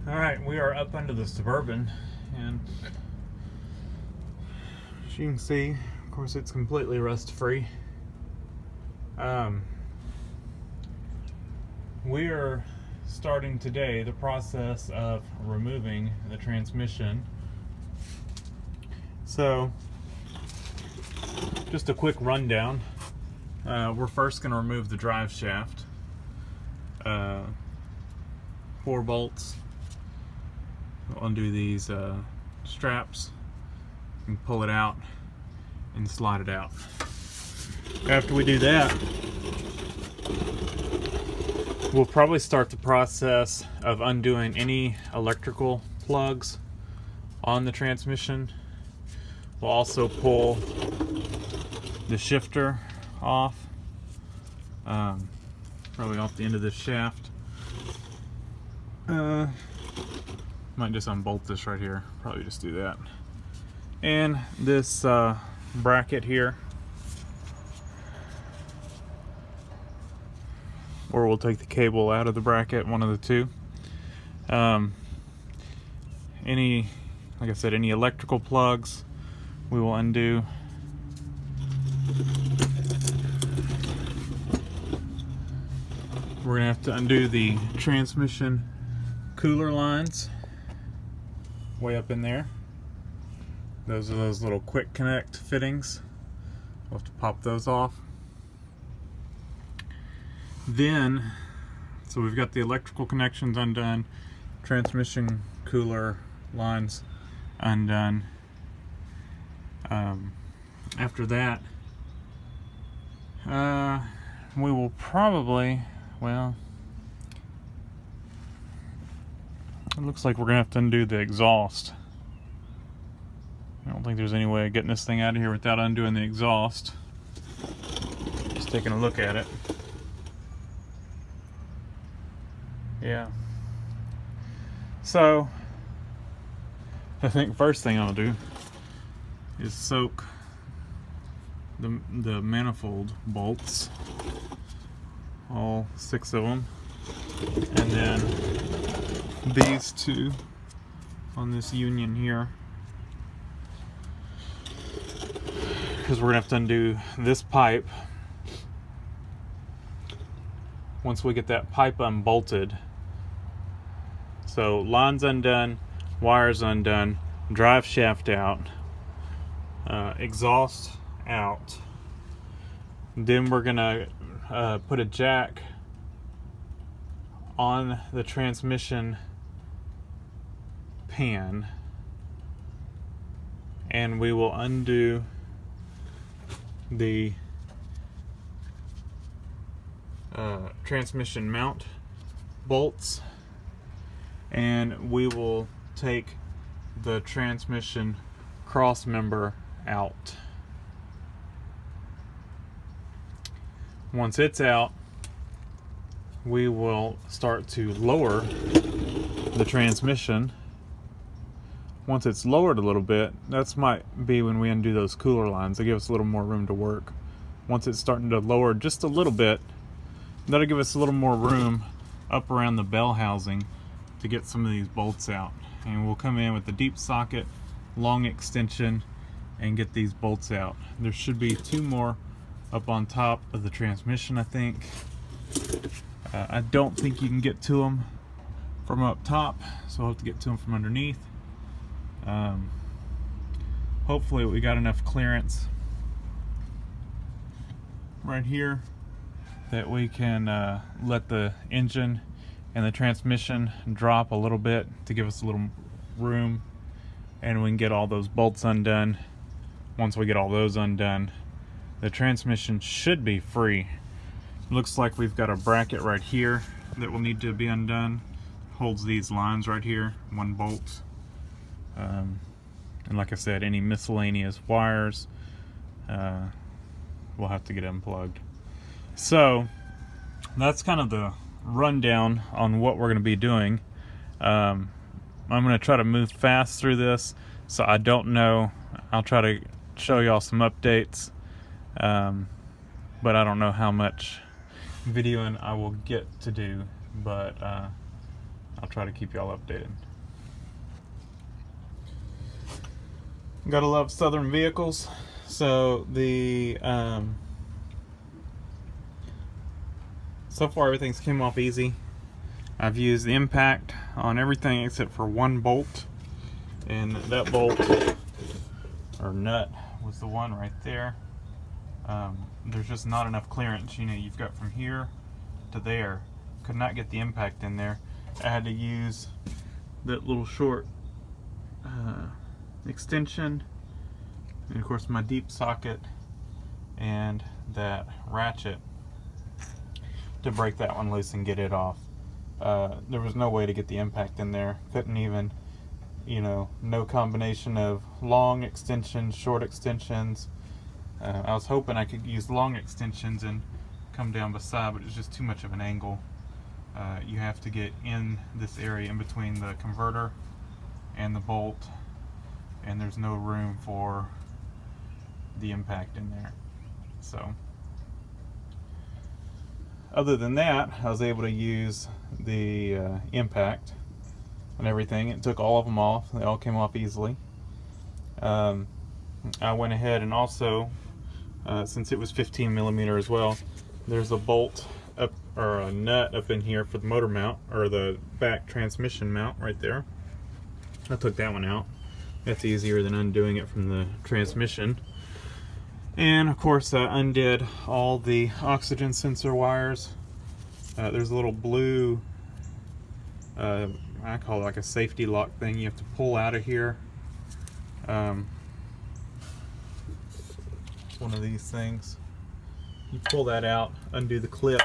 Alright, we are up under the Suburban, and as you can see, of course, it's completely rust free. We are starting today the process of removing the transmission. So, just a quick rundown. We're first going to remove the drive shaft. 4 bolts. We'll undo these straps and pull it out and slide it out. After we do that, we'll probably start the process of undoing any electrical plugs on the transmission. We'll also pull the shifter off, probably off the end of this shaft. Might just unbolt this right here, probably just do that. And this bracket here, or we'll take the cable out of the bracket, one of the two. Like I said, any electrical plugs we will undo. We're gonna have to undo the transmission cooler lines way up in there. Those are those little quick connect fittings. We'll have to pop those off. Then, so we've got the electrical connections undone, transmission cooler lines undone. After that, we will probably, well, it looks like we're gonna have to undo the exhaust. I don't think there's any way of getting this thing out of here without undoing the exhaust. Just taking a look at it. Yeah. So, I think first thing I'll do is soak the manifold bolts, all 6 of them, and then these 2 on this union here, because we're gonna have to undo this pipe. Once we get that pipe unbolted, so lines undone, wires undone, drive shaft out, exhaust out. Then we're gonna put a jack on the transmission pan, and we will undo the transmission mount bolts, and we will take the transmission crossmember out. Once it's out, we will start to lower the transmission. Once it's lowered a little bit, that's might be when we undo those cooler lines. They give us a little more room to work. Once it's starting to lower just a little bit, that'll give us a little more room up around the bell housing to get some of these bolts out. And we'll come in with the deep socket, long extension, and get these bolts out. There should be 2 more up on top of the transmission, I think. I don't think you can get to them from up top, so I'll have to get to them from underneath. Hopefully we got enough clearance right here that we can let the engine and the transmission drop a little bit to give us a little room, and we can get all those bolts undone. Once we get all those undone, the transmission should be free. Looks like we've got a bracket right here that will need to be undone. Holds these lines right here, 1 bolt. And like I said, any miscellaneous wires we'll have to get unplugged. So that's kind of the rundown on what we're going to be doing. I'm going to try to move fast through this, so I don't know. I'll try to show y'all some updates, but I don't know how much videoing I will get to do, but I'll try to keep y'all updated. Gotta love Southern vehicles. So the so far everything's came off easy. I've used the impact on everything except for one bolt, and that bolt or nut was the one right there. There's just not enough clearance. You know, you've got from here to there. Could not get the impact in there. I had to use that little short extension, and of course my deep socket and that ratchet to break that one loose and get it off. There was no way to get the impact in there. Couldn't even, you know, no combination of long extensions, short extensions. I was hoping I could use long extensions and come down beside, but it's just too much of an angle. You have to get in this area in between the converter and the bolt, and there's no room for the impact in there. So other than that, I was able to use the impact and everything. It took all of them off. They all came off easily. I went ahead and also, since it was 15 millimeter as well, there's a bolt up, or a nut up in here for the motor mount, or the back transmission mount right there. I took that one out. That's easier than undoing it from the transmission. And of course I undid all the oxygen sensor wires. There's a little blue, I call it like a safety lock thing, you have to pull out of here. It's one of these things. You pull that out, undo the clip,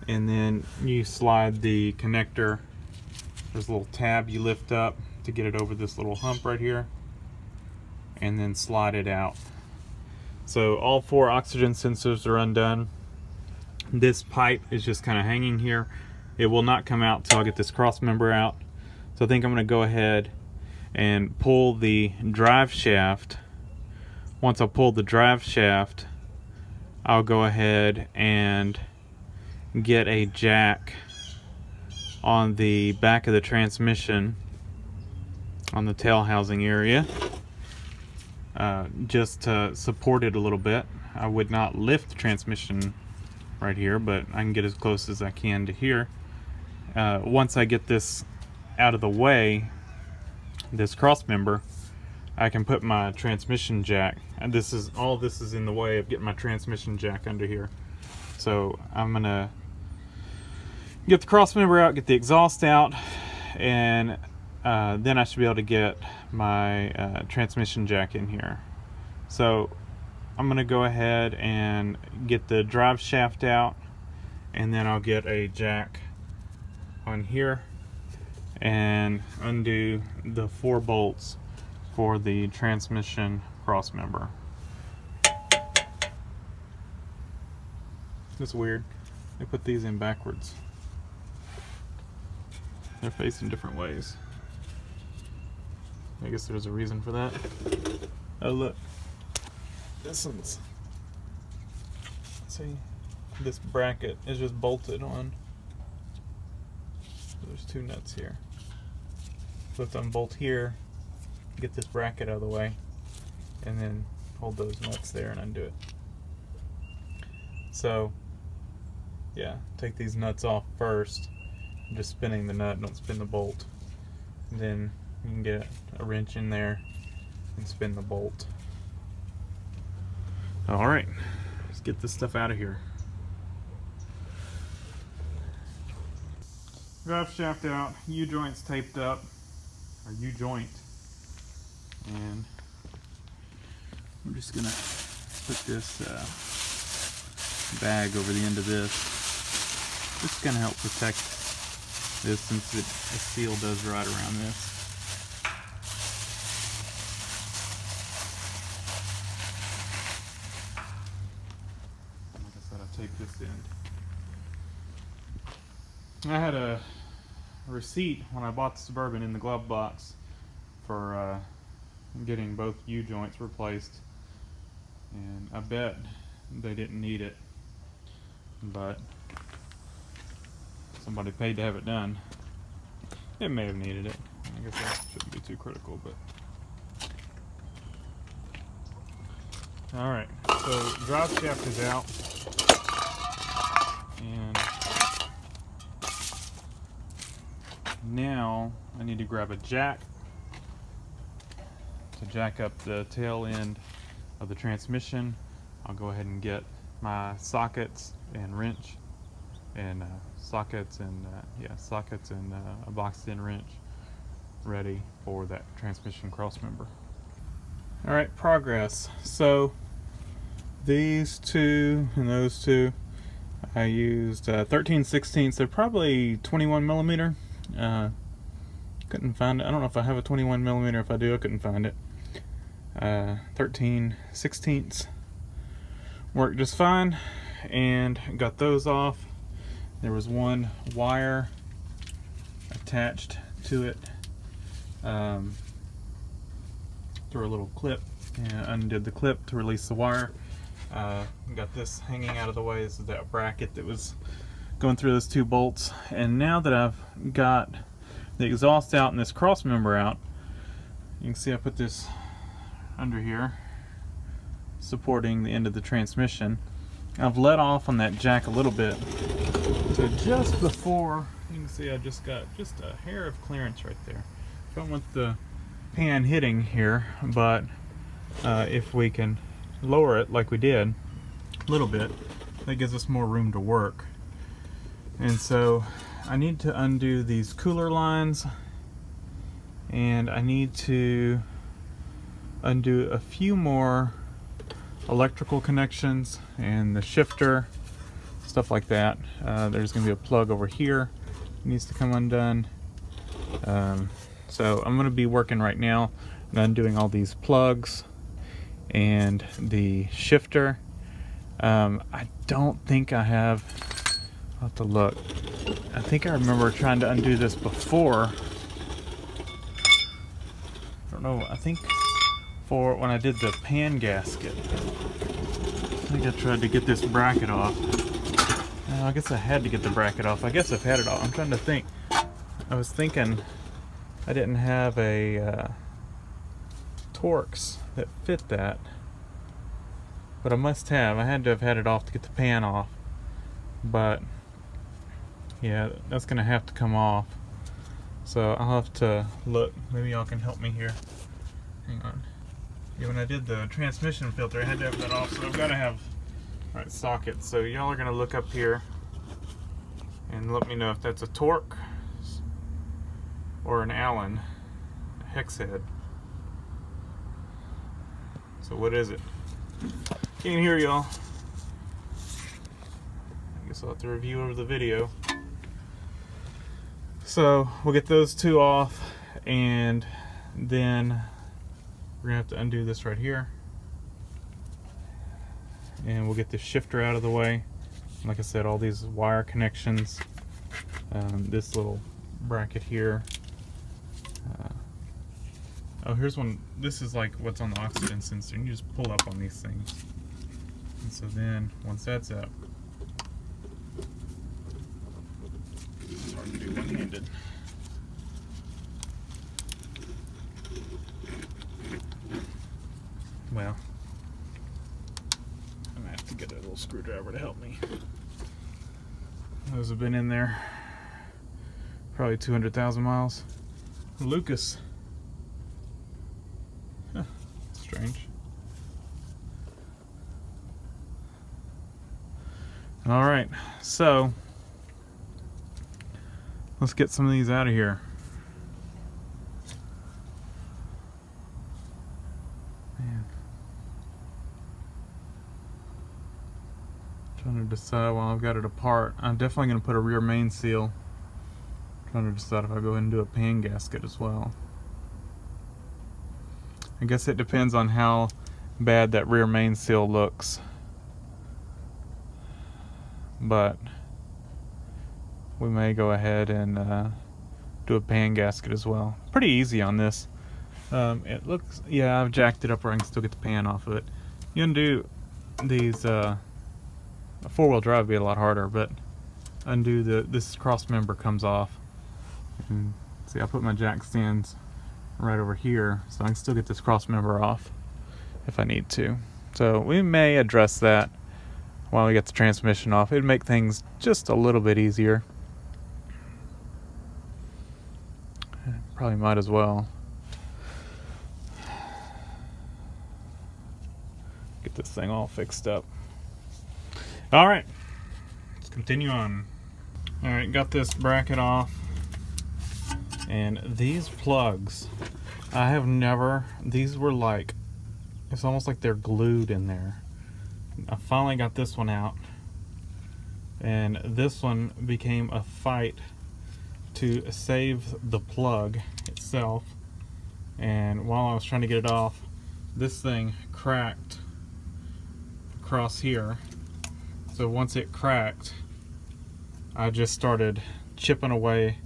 and then you slide the connector. There's a little tab you lift up to get it over this little hump right here, and then slide it out. So all 4 oxygen sensors are undone. This pipe is just kind of hanging here. It will not come out till I get this cross member out. So I think I'm going to go ahead and pull the drive shaft. Once I pull the drive shaft, I'll go ahead and get a jack on the back of the transmission on the tail housing area, just to support it a little bit. I would not lift the transmission right here, but I can get as close as I can to here. Once I get this out of the way, this cross member, I can put my transmission jack, and this is in the way of getting my transmission jack under here. So I'm gonna get the cross member out, get the exhaust out, and then I should be able to get my transmission jack in here. So I'm gonna go ahead and get the drive shaft out, and then I'll get a jack on here and undo the 4 bolts for the transmission cross member. It's weird. They put these in backwards. They're facing different ways. I guess there's a reason for that. Oh look, this one's, see, this bracket is just bolted on. There's 2 nuts here. So if I unbolt here, get this bracket out of the way, and then hold those nuts there and undo it. So yeah, take these nuts off first. I'm just spinning the nut, don't spin the bolt. And then you can get a wrench in there and spin the bolt. Alright, let's get this stuff out of here. Drive shaft out, U-joints taped up, or U-joint. And I'm just gonna put this bag over the end of this. This is gonna help protect this, since a seal does ride around this. Like I said, I tape this end. I had a receipt when I bought the Suburban in the glove box for getting both U-joints replaced, and I bet they didn't need it, but somebody paid to have it done. It may have needed it. I guess that shouldn't be too critical, but. Alright, so drive shaft is out. And now I need to grab a jack to jack up the tail end of the transmission. I'll go ahead and get my sockets and wrench and sockets and a boxed-in wrench ready for that transmission crossmember. All right, progress. So these two and those two, I used 13/16. They're probably 21 millimeter. Couldn't find it. I don't know if I have a 21 millimeter. If I do, I couldn't find it. 13/16 worked just fine, and got those off. There was one wire attached to it through a little clip, and undid the clip to release the wire. Got this hanging out of the way. This is that bracket that was going through those two bolts. And now that I've got the exhaust out and this cross member out, you can see I put this under here supporting the end of the transmission. I've let off on that jack a little bit, so just before, you can see I just got just a hair of clearance right there. Don't want the pan hitting here, but if we can lower it like we did a little bit, that gives us more room to work. And so I need to undo these cooler lines, and I need to undo a few more electrical connections and the shifter, stuff like that. There's going to be a plug over here that needs to come undone. So I'm going to be working right now on undoing all these plugs and the shifter. I don't think I have, I'll have to look. I think I remember trying to undo this before. I don't know, I think for when I did the pan gasket, I think I tried to get this bracket off. I guess I had to get the bracket off. I guess I've had it off. I'm trying to think. I was thinking I didn't have a Torx that fit that, but I must have. I had to have had it off to get the pan off, but yeah, that's gonna have to come off. So I'll have to look. Maybe y'all can help me here. Hang on. Yeah, when I did the transmission filter, I had to have that off, so I've got to have right sockets. So y'all are gonna look up here and let me know if that's a Torx or an Allen hex head. So what is it? Can't hear y'all. I guess I'll have to review over the video. So we'll get those two off, and then we're gonna have to undo this right here, and we'll get the shifter out of the way. Like I said, all these wire connections, this little bracket here. Oh, here's one. This is like what's on the oxygen sensor. You just pull up on these things. And so then, once that's up, it's hard to do one-handed. Well, I'm gonna have to get a little screwdriver to help me. Those have been in there probably 200,000 miles. Lucas. Huh, strange. All right, so let's get some of these out of here. Man. Trying to decide while I've got it apart. I'm definitely going to put a rear main seal. Trying to decide if I go ahead and do a pan gasket as well. I guess it depends on how bad that rear main seal looks. But we may go ahead and do a pan gasket as well. Pretty easy on this. It looks, yeah, I've jacked it up where I can still get the pan off of it. You undo these, a four-wheel drive would be a lot harder, but undo this cross member comes off. And See, I put my jack stands right over here, so I can still get this cross member off if I need to. So we may address that while we get the transmission off. It'd make things just a little bit easier. Probably might as well. Get this thing all fixed up. Alright, let's continue on. Alright, got this bracket off. And these plugs, I have never, these were like, it's almost like they're glued in there. I finally got this one out. And this one became a fight to save the plug itself. And while I was trying to get it off, this thing cracked across here. So once it cracked, I just started chipping away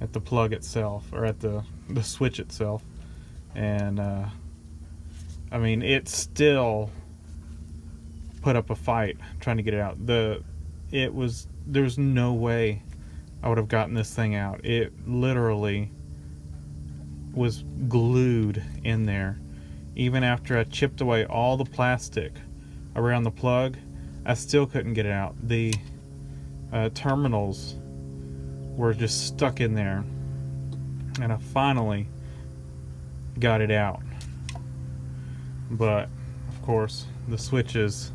at the plug itself, or at the switch itself. And I mean, it still put up a fight trying to get it out. There's no way I would have gotten this thing out. It literally was glued in there. Even after I chipped away all the plastic around the plug, I still couldn't get it out. The terminals were just stuck in there, and I finally got it out. But of course the switch is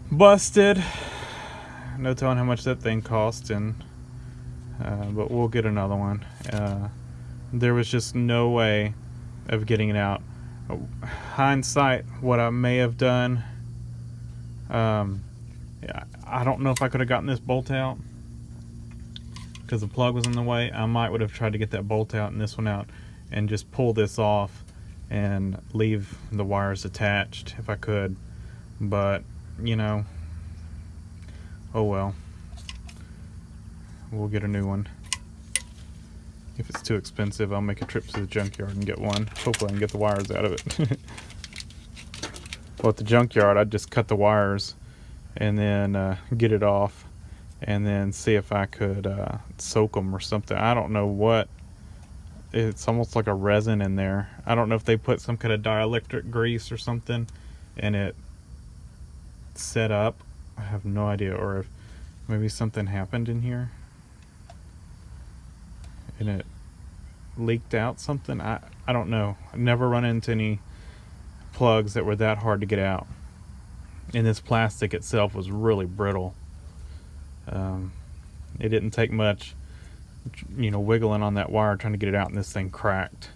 busted. No telling how much that thing cost, and but we'll get another one. There was just no way of getting it out. Hindsight, what I may have done, I don't know if I could have gotten this bolt out because the plug was in the way. I might would have tried to get that bolt out and this one out and just pull this off and leave the wires attached if I could. But, you know, oh well. We'll get a new one. If it's too expensive, I'll make a trip to the junkyard and get one. Hopefully I can get the wires out of it. Well, at the junkyard, I'd just cut the wires and then get it off, and then see if I could soak them or something. I don't know what. It's almost like a resin in there. I don't know if they put some kind of dielectric grease or something and it set up. I have no idea. Or if maybe something happened in here and it leaked out something. I don't know. I've never run into any plugs that were that hard to get out. And this plastic itself was really brittle. It didn't take much, you know, wiggling on that wire trying to get it out, and this thing cracked.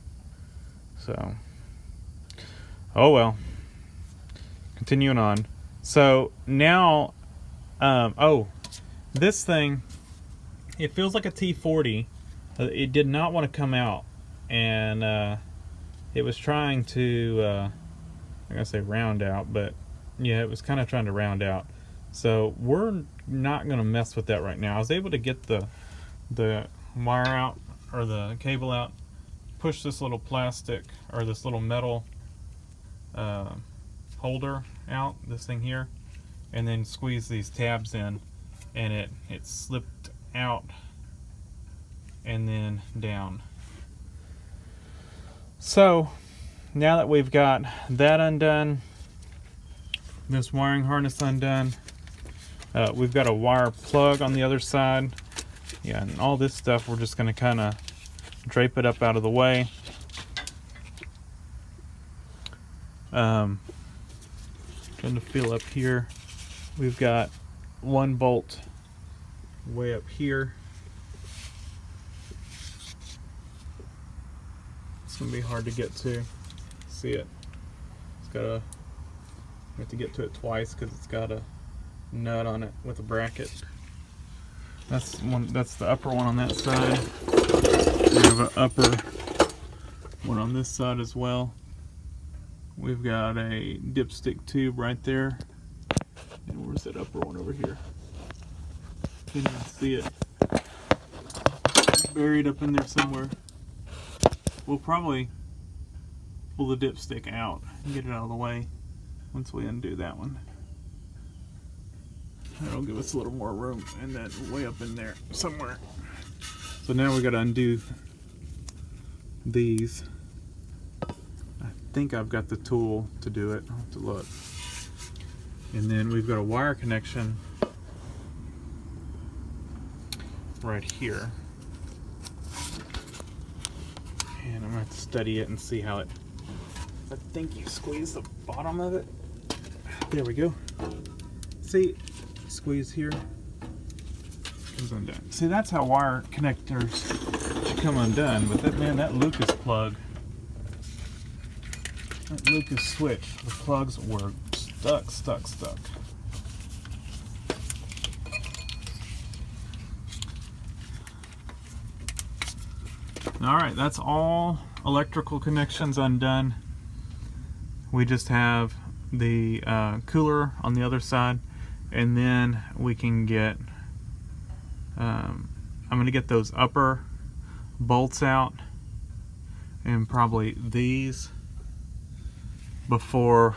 So, oh well. Continuing on. So now, this thing, it feels like a T40. It did not want to come out, and it was trying to, I'm gonna say round out, but yeah, it was kind of trying to round out. So we're not gonna mess with that right now. I was able to get the wire out, or the cable out, push this little plastic or this little metal holder out, this thing here, and then squeeze these tabs in, and it slipped out and then down. So now that we've got that undone, this wiring harness undone, we've got a wire plug on the other side. Yeah, and all this stuff, we're just going to kind of drape it up out of the way. Trying to feel up here. We've got one bolt way up here. It's going to be hard to get to. See it? It's got a... You have to get to it twice because it's got a nut on it with a bracket. That's one. That's the upper one on that side. We have an upper one on this side as well. We've got a dipstick tube right there. And where's that upper one over here? Can't even see it. It's buried up in there somewhere. We'll probably pull the dipstick out and get it out of the way once we undo that one. That'll give us a little more room, and then way up in there somewhere. So So now we got to undo these. I think I've got the tool to do it. I'll have to look. And then we've got a wire connection right here. And I'm going to have to study it and see how it... I think you squeeze the bottom of it. There we go. See? Squeeze here. Comes undone. See, that's how wire connectors should come undone. But that, man, that Lucas plug, that Lucas switch, the plugs were stuck. Alright, that's all electrical connections undone. We just have the cooler on the other side, and then we can get I'm going to get those upper bolts out, and probably these, before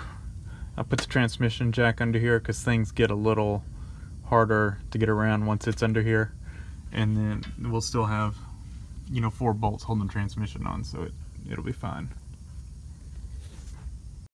I put the transmission jack under here, because things get a little harder to get around once it's under here. And then we'll still have, you know, 4 bolts holding the transmission on, so it'll be fine.